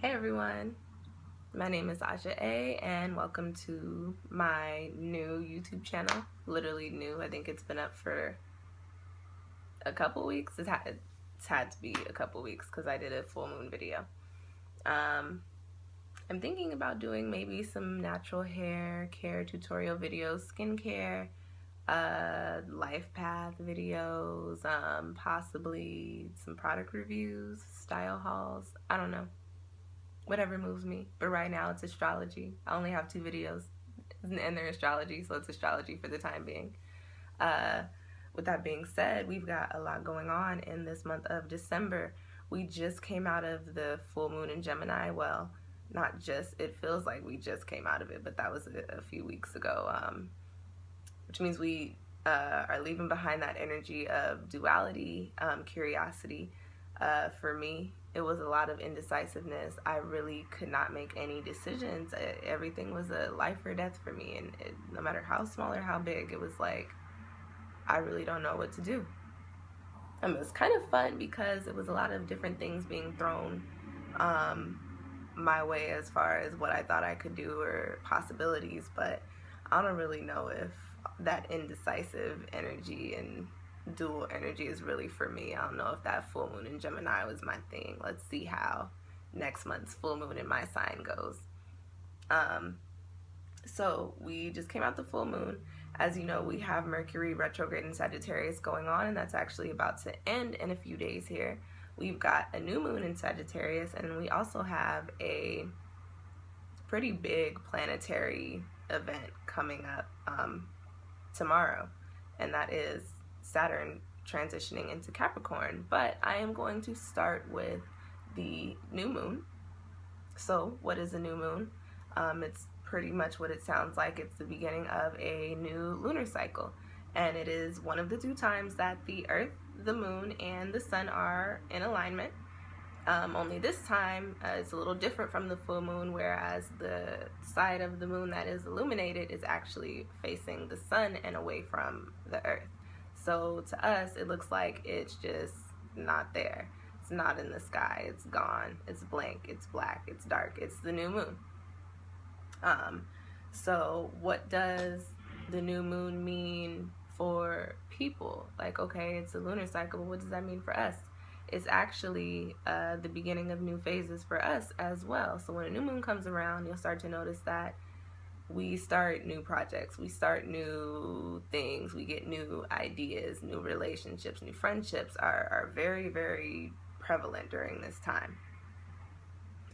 Hey everyone, my name is Aja A and welcome to my new YouTube channel. Literally new, I think it's been up for a couple weeks. It's had to be a couple weeks because I did a full moon video. I'm thinking about doing maybe some natural hair care tutorial videos, skincare, life path videos, possibly some product reviews, style hauls, I don't know. Whatever moves me. But right now it's astrology. I only have 2 videos and they're astrology, so it's astrology for the time being. Uh, with that being said, we've got a lot going on in this month of December. We just came out of the full moon in Gemini. Well, not just, it feels like we just came out of it, but that was a few weeks ago, which means we are leaving behind that energy of duality, curiosity. For me, it was a lot of indecisiveness. I really could not make any decisions. Everything was a life or death for me, and no matter how small or how big, it was like, I really don't know what to do. It was kind of fun because it was a lot of different things being thrown my way as far as what I thought I could do or possibilities, but I don't really know if that indecisive energy and dual energy is really for me. I don't know if that full moon in Gemini was my thing. Let's see how next month's full moon in my sign goes. So we just came out the full moon. As you know, we have Mercury retrograde in Sagittarius going on, and that's actually about to end in a few days here. We've got a new moon in Sagittarius, and we also have a pretty big planetary event coming up tomorrow, and that is Saturn transitioning into Capricorn. But I am going to start with the new moon. So what is a new moon? It's pretty much what it sounds like. It's the beginning of a new lunar cycle, and it is one of the 2 times that the Earth, the moon, and the sun are in alignment. Only this time it's a little different from the full moon, whereas the side of the moon that is illuminated is actually facing the sun and away from the Earth. So to us, it looks like it's just not there. It's not in the sky. It's gone. It's blank. It's black. It's dark. It's the new moon. So what does the new moon mean for people? Like, okay, it's a lunar cycle, but what does that mean for us? It's actually the beginning of new phases for us as well. So when a new moon comes around, you'll start to notice that we start new projects, we start new things, we get new ideas, new relationships, new friendships are very, very prevalent during this time.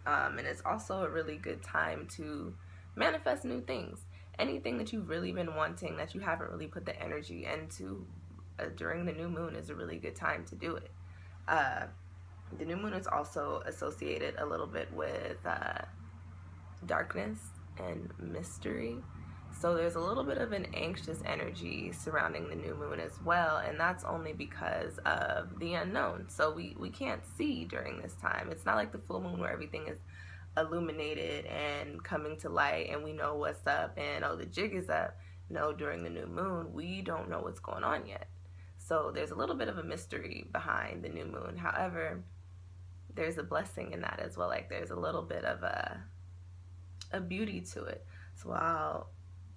And it's also a really good time to manifest new things. Anything that you've really been wanting that you haven't really put the energy into during the new moon is a really good time to do it. The new moon is also associated a little bit with darkness and mystery. So there's a little bit of an anxious energy surrounding the new moon as well, and that's only because of the unknown. So we can't see during this time. It's not like the full moon where everything is illuminated and coming to light and we know what's up and oh, the jig is up. No, during the new moon, we don't know what's going on yet. So there's a little bit of a mystery behind the new moon. However, there's a blessing in that as well. Like there's a little bit of a beauty to it. So while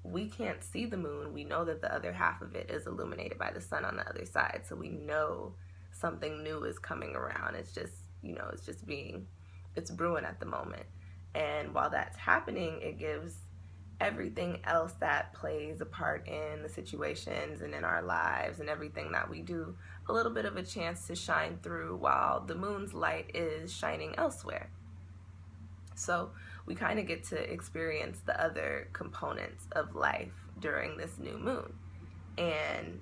we can't see the moon, we know that the other half of it is illuminated by the sun on the other side. So we know something new is coming around. It's just, it's brewing at the moment. And while that's happening, it gives everything else that plays a part in the situations and in our lives and everything that we do a little bit of a chance to shine through while the moon's light is shining elsewhere. So we kind of get to experience the other components of life during this new moon. And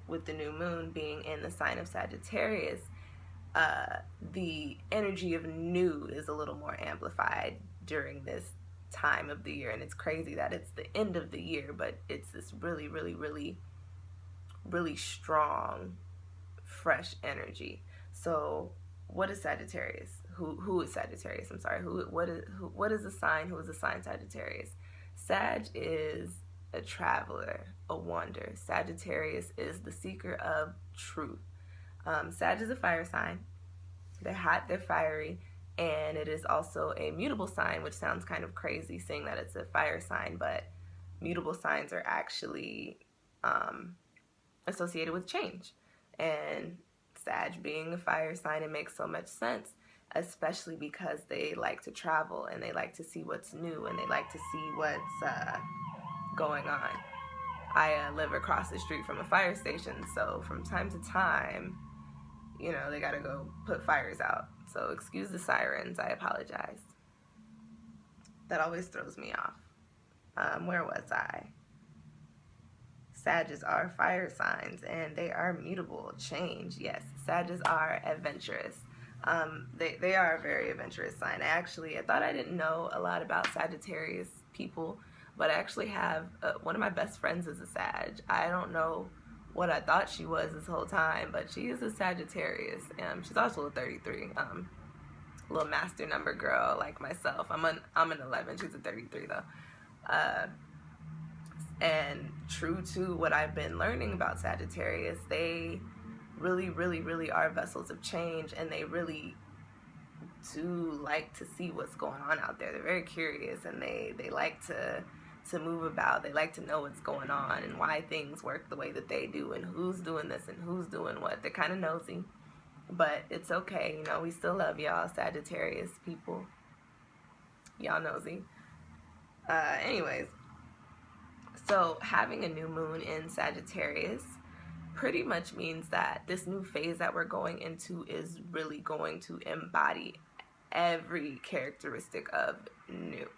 with the new moon being in the sign of Sagittarius, the energy of new is a little more amplified during this time of the year. And it's crazy that it's the end of the year, but it's this really, really, really, really strong, fresh energy. So what is Sagittarius? Who is Sagittarius? I'm sorry. What is a sign? Who is a sign Sagittarius? Sag is a traveler, a wanderer. Sagittarius is the seeker of truth. Sag is a fire sign. They're hot, they're fiery, and it is also a mutable sign, which sounds kind of crazy saying that it's a fire sign, but mutable signs are actually associated with change. And Sag being a fire sign, it makes so much sense, especially because they like to travel and they like to see what's new and they like to see what's going on. I live across the street from a fire station, so from time to time, you know, they gotta go put fires out. So excuse the sirens, I apologize. That always throws me off. Where was I? Sages are fire signs and they are mutable, change. Yes, Sages are adventurous. They are a very adventurous sign. I thought I didn't know a lot about Sagittarius people, but I actually have one of my best friends is a Sag. I don't know what I thought she was this whole time, but she is a Sagittarius. She's also a 33. Little master number girl like myself. I'm an 11. She's a 33 though. And true to what I've been learning about Sagittarius, they really, really, really are vessels of change, and they really do like to see what's going on out there. They're very curious, and they like to move about. They like to know what's going on and why things work the way that they do and who's doing this and who's doing what. They're kind of nosy, but it's okay. You know, we still love y'all, Sagittarius people. Y'all nosy. Anyways, so having a new moon in Sagittarius pretty much means that this new phase that we're going into is really going to embody every characteristic of new.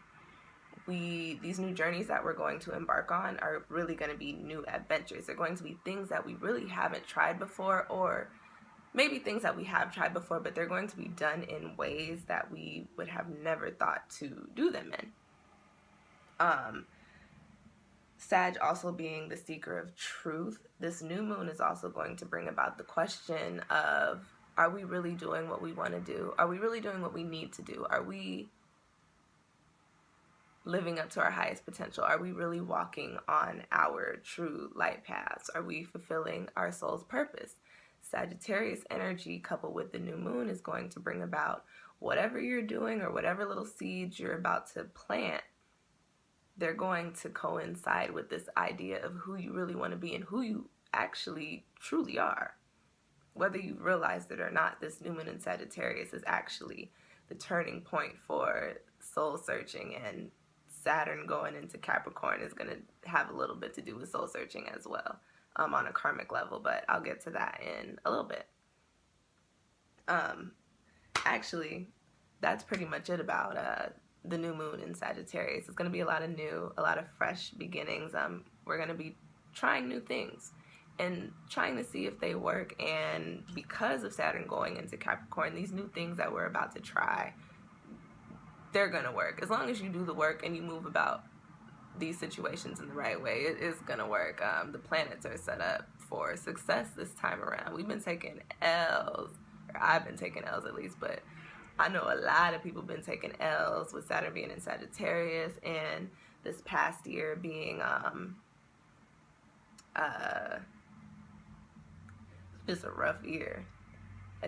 These new journeys that we're going to embark on are really going to be new adventures. They're going to be things that we really haven't tried before, or maybe things that we have tried before, but they're going to be done in ways that we would have never thought to do them in. Sag also being the seeker of truth, this new moon is also going to bring about the question of, are we really doing what we want to do? Are we really doing what we need to do? Are we living up to our highest potential? Are we really walking on our true light paths? Are we fulfilling our soul's purpose? Sagittarius energy coupled with the new moon is going to bring about whatever you're doing or whatever little seeds you're about to plant. They're going to coincide with this idea of who you really want to be and who you actually truly are. Whether you realize it or not, this new moon in Sagittarius is actually the turning point for soul searching, and Saturn going into Capricorn is going to have a little bit to do with soul searching as well, on a karmic level, but I'll get to that in a little bit. Actually, that's pretty much it about the new moon in Sagittarius. It's going to be a lot of new, a lot of fresh beginnings. We're going to be trying new things and trying to see if they work. And because of Saturn going into Capricorn, these new things that we're about to try, they're going to work. As long as you do the work and you move about these situations in the right way, it is going to work. The planets are set up for success this time around. We've been taking L's, or I've been taking L's at least, but I know a lot of people have been taking L's with Saturn being in Sagittarius, and this past year being just a rough year.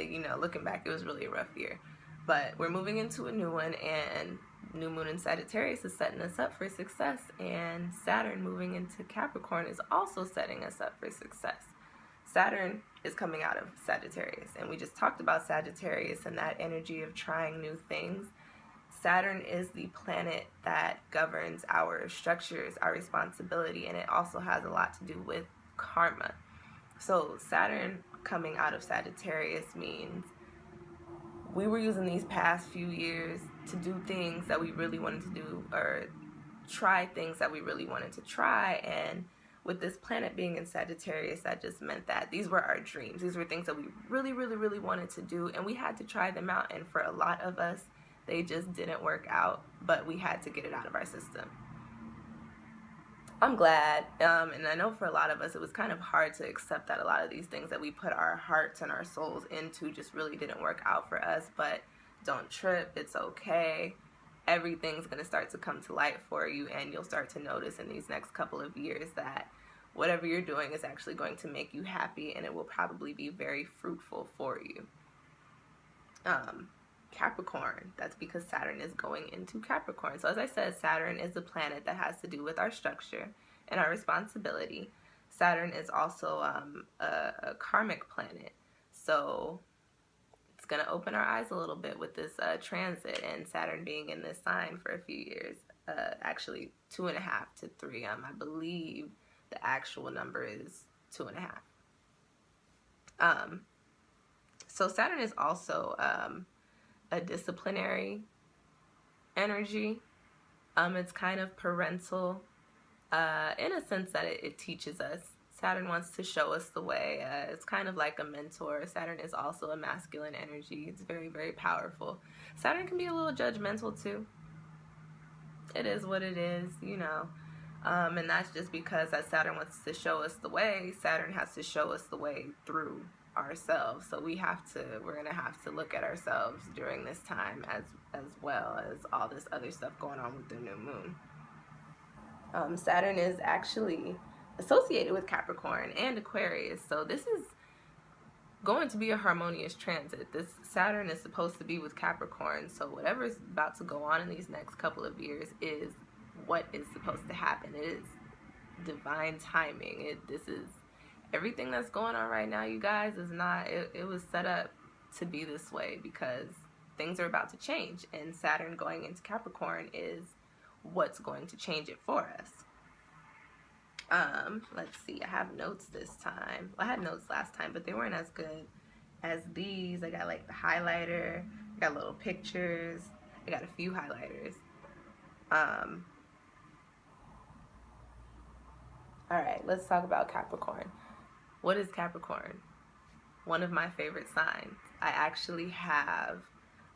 You know, looking back, it was really a rough year. But we're moving into a new one, and new moon in Sagittarius is setting us up for success, and Saturn moving into Capricorn is also setting us up for success. Saturn is coming out of Sagittarius, and we just talked about Sagittarius and that energy of trying new things. Saturn is the planet that governs our structures, our responsibility, and it also has a lot to do with karma. So Saturn coming out of Sagittarius means we were using these past few years to do things that we really wanted to do, or try things that we really wanted to try, and with this planet being in Sagittarius, that just meant that these were our dreams. These were things that we really, really, really wanted to do, and we had to try them out. And for a lot of us, they just didn't work out, but we had to get it out of our system. I'm glad, and I know for a lot of us, it was kind of hard to accept that a lot of these things that we put our hearts and our souls into just really didn't work out for us, but don't trip, it's okay. Everything's going to start to come to light for you, and you'll start to notice in these next couple of years that whatever you're doing is actually going to make you happy, and it will probably be very fruitful for you. Capricorn. That's because Saturn is going into Capricorn. So as I said, Saturn is a planet that has to do with our structure and our responsibility. Saturn is also a karmic planet. So it's going to open our eyes a little bit with this transit, and Saturn being in this sign for a few years. Actually 2.5 to 3. I believe the actual number is 2.5. So Saturn is also a disciplinary energy. It's kind of parental in a sense that it teaches us. Saturn wants to show us the way. It's kind of like a mentor. Saturn is also a masculine energy. It's very, very powerful. Saturn can be a little judgmental too. It is what it is, you know. And that's just because as Saturn wants to show us the way, Saturn has to show us the way through ourselves. So we're gonna have to look at ourselves during this time as well as all this other stuff going on with the new moon. Saturn is actually associated with Capricorn and Aquarius, so this is going to be a harmonious transit. This Saturn is supposed to be with Capricorn, so whatever is about to go on in these next couple of years is what is supposed to happen. It is divine timing. This is everything that's going on right now, you guys, is not, it was set up to be this way because things are about to change, and Saturn going into Capricorn is what's going to change it for us. Let's see, I have notes this time. Well, I had notes last time, but they weren't as good as these. I got like the highlighter, I got little pictures, I got a few highlighters. Alright, let's talk about Capricorn. What is Capricorn? One of my favorite signs. I actually have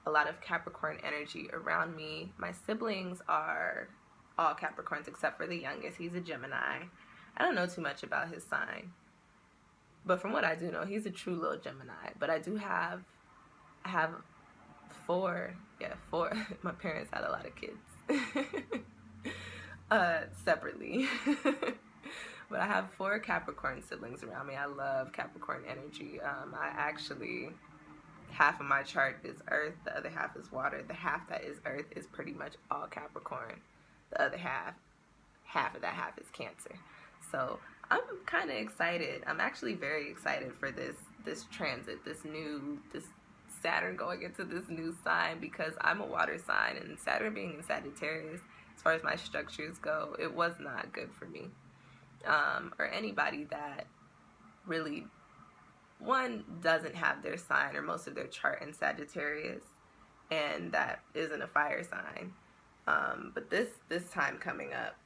a lot of Capricorn energy around me. My siblings are all Capricorns except for the youngest. He's a Gemini. I don't know too much about his sign, but from what I do know, he's a true little Gemini. But I have four. My parents had a lot of kids separately. But I have 4 Capricorn siblings around me. I love Capricorn energy. Half of my chart is Earth, the other half is water. The half that is Earth is pretty much all Capricorn. The other half of that half is Cancer. So I'm kind of excited. I'm actually very excited for this transit, this Saturn going into this new sign, because I'm a water sign, and Saturn being in Sagittarius, as far as my structures go, it was not good for me. Or anybody that really, one, doesn't have their sign or most of their chart in Sagittarius, and that isn't a fire sign. But this time coming up,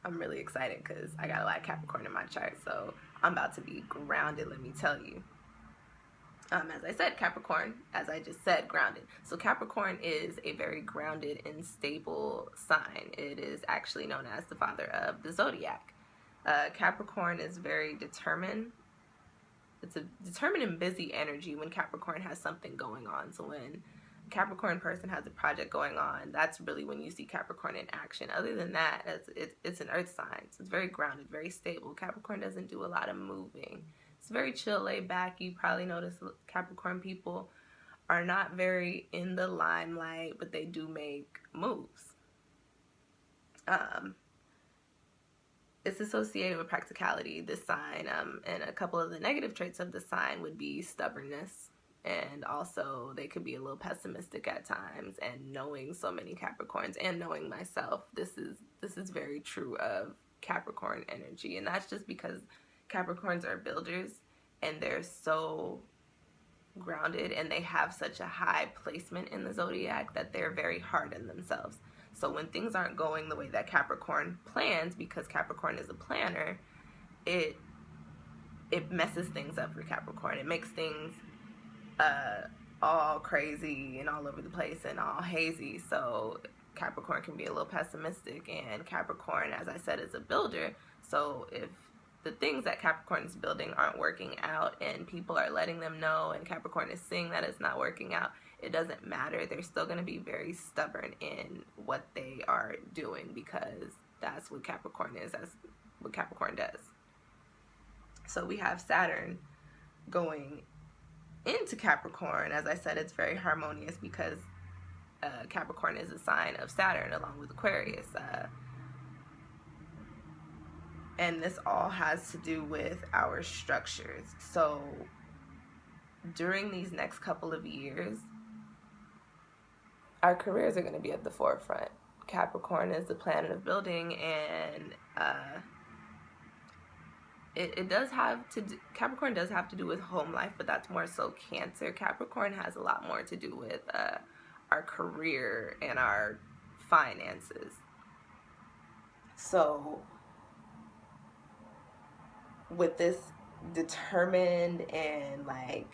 I'm really excited because I got a lot of Capricorn in my chart, so I'm about to be grounded, let me tell you. As I said, Capricorn, as I just said, grounded. So Capricorn is a very grounded and stable sign. It is actually known as the father of the zodiac. Capricorn is very determined. It's a determined and busy energy when Capricorn has something going on. So when a Capricorn person has a project going on, that's really when you see Capricorn in action. Other than that, it's an earth sign. So it's very grounded, very stable. Capricorn doesn't do a lot of moving. It's very chill, laid back. You probably notice Capricorn people are not very in the limelight, but they do make moves. It's associated with practicality, this sign, and a couple of the negative traits of the sign would be stubbornness, and also they could be a little pessimistic at times. And knowing so many Capricorns and knowing myself, this is very true of Capricorn energy, and that's just because Capricorns are builders, and they're so grounded, and they have such a high placement in the zodiac that they're very hard on themselves. So when things aren't going the way that Capricorn plans, because Capricorn is a planner, it messes things up for Capricorn. It makes things all crazy and all over the place and all hazy. So Capricorn can be a little pessimistic, and Capricorn, as I said, is a builder. So if the things that Capricorn is building aren't working out and people are letting them know, and Capricorn is seeing that it's not working out, it doesn't matter. They're still going to be very stubborn in what they are doing, because that's what Capricorn is. That's what Capricorn does. So we have Saturn going into Capricorn, as I said, it's very harmonious because Capricorn is a sign of Saturn along with Aquarius. And this all has to do with our structures. So during these next couple of years, our careers are going to be at the forefront. Capricorn is the planet of building, and it does have to do, Capricorn does have to do with home life, but that's more so Cancer. Capricorn has a lot more to do with our career and our finances. So with this determined and like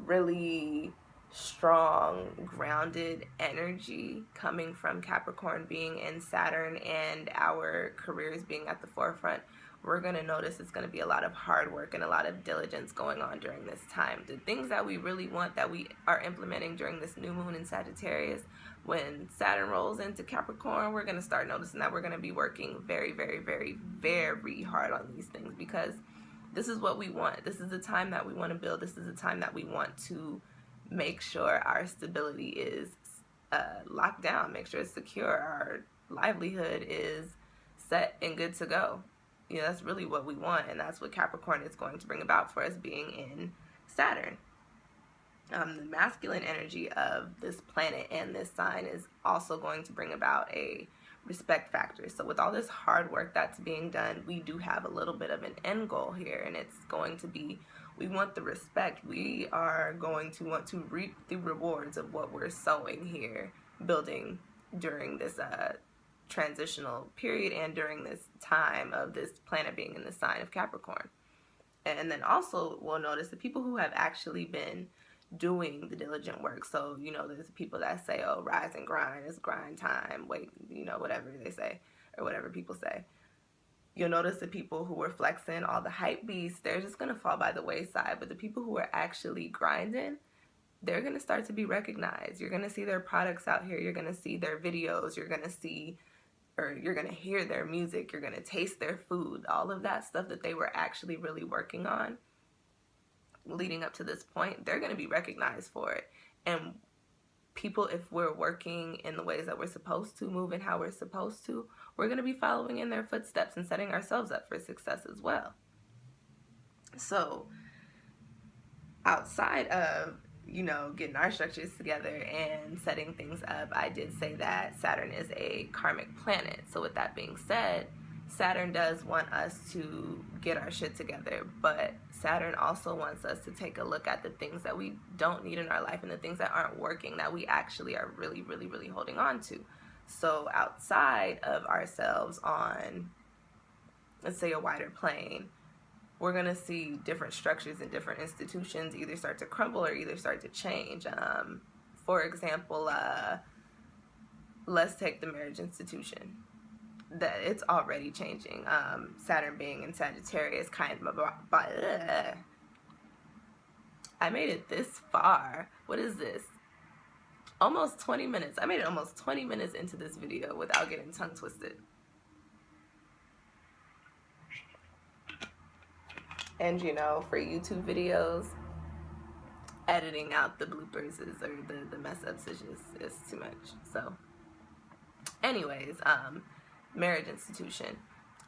really strong, grounded energy coming from Capricorn being in Saturn and our careers being at the forefront, we're going to notice it's going to be a lot of hard work and a lot of diligence going on during this time. The things that we really want that we are implementing during this new moon in Sagittarius, when Saturn rolls into Capricorn, we're going to start noticing that we're going to be working very, very, very, very hard on these things, because this is what we want. This is the time that we want to build. This is the time that we want to make sure our stability is locked down, make sure it's secure, our livelihood is set and good to go. You know, that's really what we want, and that's what Capricorn is going to bring about for us being in Saturn. The masculine energy of this planet and this sign is also going to bring about a respect factor. So with all this hard work that's being done, we do have a little bit of an end goal here, and it's going to be, we want the respect. We are going to want to reap the rewards of what we're sowing here, building during this transitional period and during this time of this planet being in the sign of Capricorn. And then also we'll notice the people who have actually been doing the diligent work. So, you know, there's people that say, oh, rise and grind, it's grind time, wait, you know, whatever they say, or whatever people say. You'll notice the people who were flexing, all the hype beasts, they're just going to fall by the wayside. But the people who are actually grinding, they're going to start to be recognized. You're going to see their products out here. You're going to see their videos. You're going to see, or you're going to hear their music. You're going to taste their food. All of that stuff that they were actually really working on leading up to this point, they're going to be recognized for it. And people, if we're working in the ways that we're supposed to, moving how we're supposed to, we're going to be following in their footsteps and setting ourselves up for success as well. So outside of, you know, getting our structures together and setting things up, I did say that Saturn is a karmic planet. So with that being said, Saturn does want us to get our shit together, but Saturn also wants us to take a look at the things that we don't need in our life and the things that aren't working that we actually are really, really, really holding on to. So outside of ourselves on, let's say, a wider plane, we're going to see different structures and different institutions either start to crumble or either start to change. For example, let's take the marriage institution. That it's already changing. Saturn being in Sagittarius kind of I made it this far. What is this? Almost 20 minutes. I made it almost 20 minutes into this video without getting tongue twisted. And you know, for YouTube videos, editing out the bloopers is, or the mess ups is too much. So anyways, marriage institution.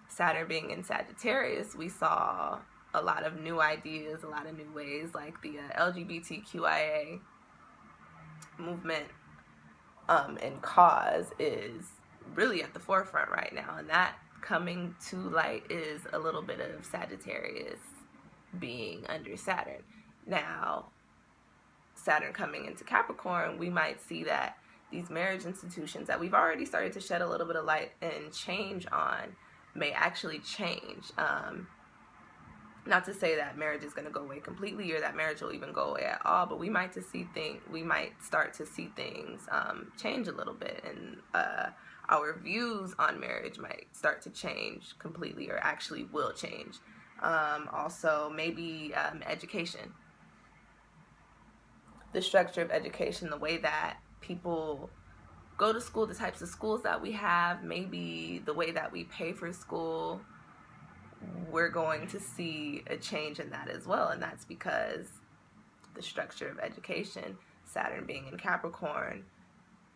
Saturn being in Sagittarius, we saw a lot of new ideas, a lot of new ways, like the LGBTQIA movement and cause is really at the forefront right now, and that coming to light is a little bit of Sagittarius being under Saturn. Now, Saturn coming into Capricorn, we might see that these marriage institutions that we've already started to shed a little bit of light and change on may actually change. Not to say that marriage is going to go away completely or that marriage will even go away at all, but we might start to see things change a little bit, and our views on marriage might start to change completely, or actually will change. Also, maybe education. The structure of education, the way that people go to school, the types of schools that we have, maybe the way that we pay for school, we're going to see a change in that as well. And that's because the structure of education, Saturn being in Capricorn,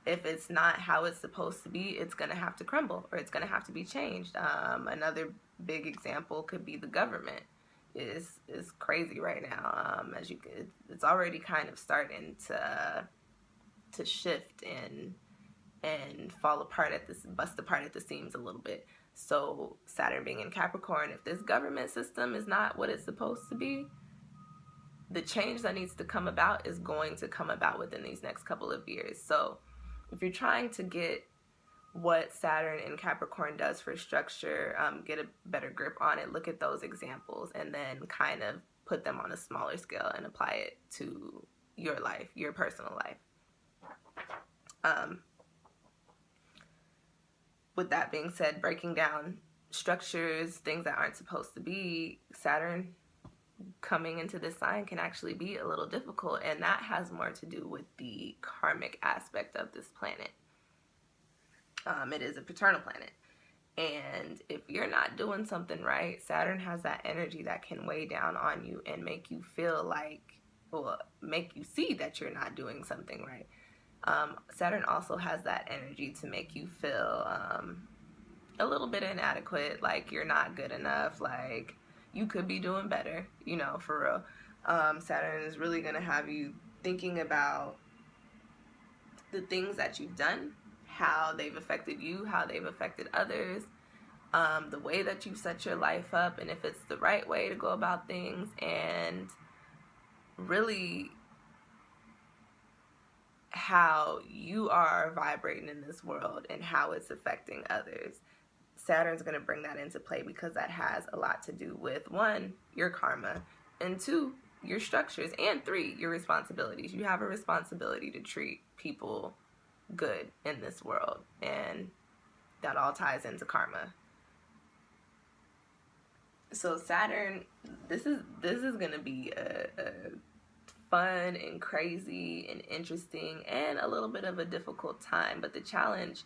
if it's not how it's supposed to be, it's going to have to crumble, or it's going to have to be changed. Another big example could be the government. Is crazy right now. As you could, it's already kind of starting to shift and fall apart bust apart at the seams a little bit. So Saturn being in Capricorn, if this government system is not what it's supposed to be, the change that needs to come about is going to come about within these next couple of years. So if you're trying to get what Saturn in Capricorn does for structure, get a better grip on it, look at those examples, and then kind of put them on a smaller scale and apply it to your life, your personal life. With that being said, breaking down structures, things that aren't supposed to be, Saturn coming into this sign can actually be a little difficult, and that has more to do with the karmic aspect of this planet. It is a paternal planet, and if you're not doing something right, Saturn has that energy that can weigh down on you and make you feel like, well, make you see that you're not doing something right. Saturn also has that energy to make you feel a little bit inadequate, like you're not good enough, like you could be doing better, you know, for real. Saturn is really going to have you thinking about the things that you've done, how they've affected you, how they've affected others, the way that you set your life up, and if it's the right way to go about things, and really how you are vibrating in this world and how it's affecting others. Saturn's going to bring that into play because that has a lot to do with, 1, your karma, and 2, your structures, and 3, your responsibilities. You have a responsibility to treat people good in this world, and that all ties into karma. So Saturn, this is going to be a fun and crazy and interesting and a little bit of a difficult time, but the challenge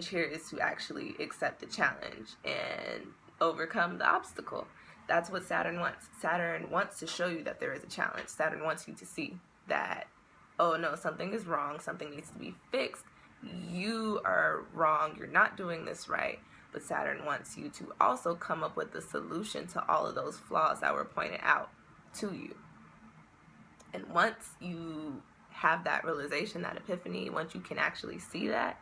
here is to actually accept the challenge and overcome the obstacle. That's what Saturn wants. Saturn wants to show you that there is a challenge. Saturn wants you to see that, oh no, something is wrong, something needs to be fixed, you are wrong, you're not doing this right. But Saturn wants you to also come up with the solution to all of those flaws that were pointed out to you. And once you have that realization, that epiphany, once you can actually see that,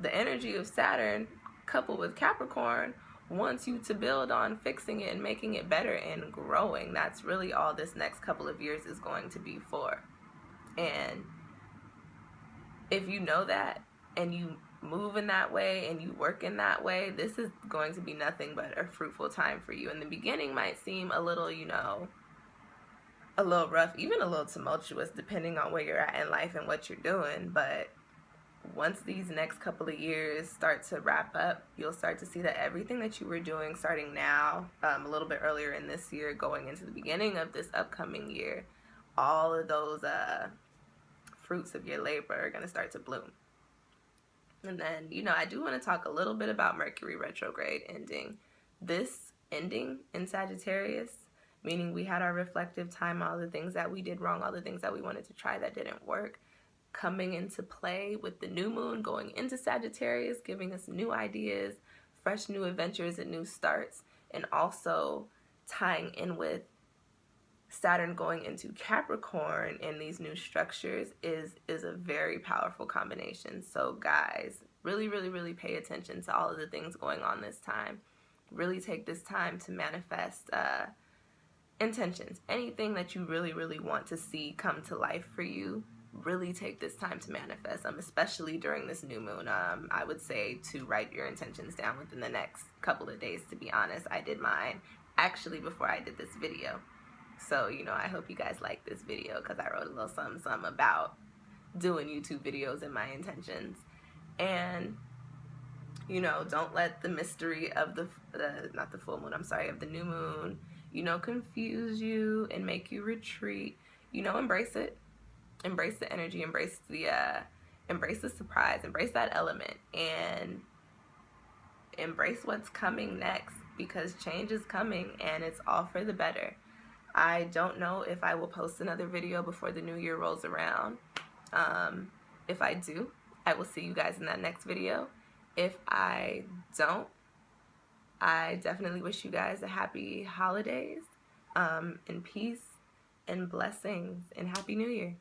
the energy of Saturn coupled with Capricorn wants you to build on fixing it and making it better and growing. That's really all this next couple of years is going to be for. And if you know that and you move in that way and you work in that way, this is going to be nothing but a fruitful time for you. In the beginning might seem a little, you know, a little rough, even a little tumultuous, depending on where you're at in life and what you're doing. But once these next couple of years start to wrap up, you'll start to see that everything that you were doing starting now, a little bit earlier in this year, going into the beginning of this upcoming year, all of those fruits of your labor are going to start to bloom. And then, you know, I do want to talk a little bit about Mercury retrograde ending. This ending in Sagittarius, meaning we had our reflective time, all the things that we did wrong, all the things that we wanted to try that didn't work, coming into play with the new moon going into Sagittarius, giving us new ideas, fresh new adventures and new starts, and also tying in with Saturn going into Capricorn in these new structures is a very powerful combination. So guys, really, really, really pay attention to all of the things going on this time. Really take this time to manifest intentions. Anything that you really, really want to see come to life for you, really take this time to manifest them, especially during this new moon. I would say to write your intentions down within the next couple of days. To be honest, I did mine actually before I did this video. So, you know, I hope you guys like this video because I wrote a little something about doing YouTube videos and my intentions. And, you know, don't let the mystery of not the full moon, I'm sorry, of the new moon, you know, confuse you and make you retreat. You know, embrace it. Embrace the energy, embrace the surprise, embrace that element, and embrace what's coming next, because change is coming and it's all for the better. I don't know if I will post another video before the new year rolls around. If I do, I will see you guys in that next video. If I don't, I definitely wish you guys a happy holidays, and peace and blessings, and happy new year.